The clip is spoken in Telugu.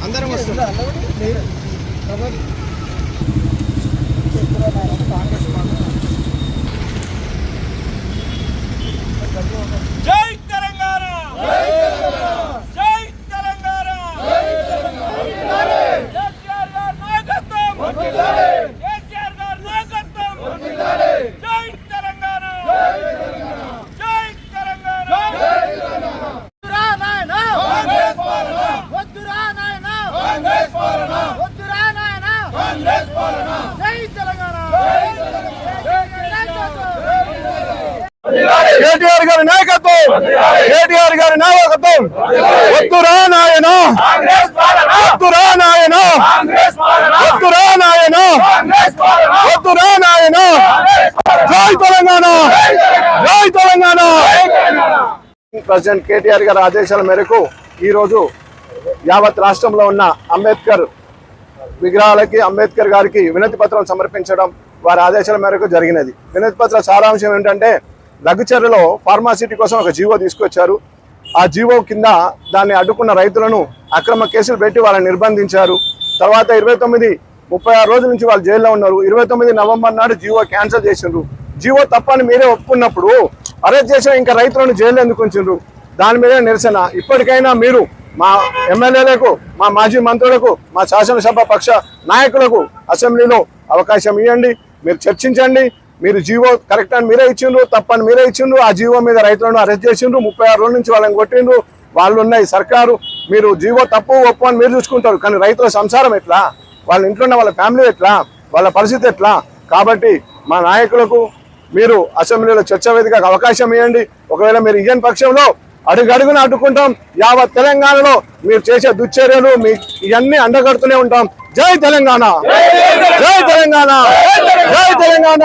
అందరం వస్తున్నారు. జై తెలంగాణ, జై తెలంగాణ, కేసీఆర్ గారి నాయకత్వం, కేసీఆర్ గారి నాయకత్వం, జై తెలంగాణ, జై తెలంగాణ, వద్దురా నాయనా కాంగ్రెస్ పాలన, వద్దురా నాయనా కాంగ్రెస్ పాలన, వద్దురా నాయనా కాంగ్రెస్ పాలన, జై తెలంగాణ, కేటీఆర్ గారి నాయకత్వం, కేటీఆర్ గారి నాయకత్వం, వద్దురా నాయనా వద్దురా నాయనా వద్దురా నాయనా వద్దురా నాయనా, జై తెలంగాణ, జై తెలంగాణ. ప్రెసిడెంట్ కేటీఆర్ గారి ఆదేశాల మేరకు ఈరోజు యావత్ రాష్ట్రంలో ఉన్న అంబేద్కర్ విగ్రహాలకి, అంబేద్కర్ గారికి వినతి పత్రం సమర్పించడం వారి ఆదేశాల మేరకు జరిగినది. వినతి పత్ర సారాంశం ఏంటంటే, లగ్గుచర్లలో ఫార్మాసిటీ కోసం ఒక జీవో తీసుకొచ్చారు. ఆ జీవో కింద దాన్ని అడ్డుకున్న రైతులను అక్రమ కేసులు పెట్టి వాళ్ళని నిర్బంధించారు. తర్వాత 36 రోజుల నుంచి వాళ్ళు జైల్లో ఉన్నారు. 29 నవంబర్ నాడు జీవో క్యాన్సిల్ చేసిండ్రు. జీవో తప్పని మీరే ఒప్పుకున్నప్పుడు అరెస్ట్ చేసిన ఇంకా రైతులను జైల్లో ఎందుకు ఉంచిండ్రు? దాని మీద నిరసన. ఇప్పటికైనా మీరు మా ఎమ్మెల్యేలకు, మా మాజీ మంత్రులకు, మా శాసనసభ పక్ష నాయకులకు అసెంబ్లీలో అవకాశం ఇవ్వండి. మీరు చర్చించండి. మీరు జీవో కరెక్ట్ అని మీరే ఇచ్చిండ్రు, తప్పని మీరే ఇచ్చిండ్రు. ఆ జీవో మీద రైతులను అరెస్ట్ చేసిండ్రు. 36 రోజుల నుంచి వాళ్ళని కొట్టిండ్రు. వాళ్ళు ఉన్నాయి సర్కారు. మీరు జీవో తప్పు ఒప్పు అని మీరు చూసుకుంటారు, కానీ రైతుల సంసారం ఎట్లా, వాళ్ళ ఇంట్లో ఉన్న వాళ్ళ ఫ్యామిలీ ఎట్లా, వాళ్ళ పరిస్థితి ఎట్లా? కాబట్టి మా నాయకులకు మీరు అసెంబ్లీలో చర్చ వేదికకు అవకాశం ఇవ్వండి. ఒకవేళ మీరు ఇయ్యని పక్షంలో అడుగడుగున అడ్డుకుంటాం. యావత్ తెలంగాణలో మీరు చేసే దుశ్చర్యలు ఇవన్నీ అండగడుతూనే ఉంటాం. జై తెలంగాణ, జై తెలంగాణ, జై తెలంగాణ.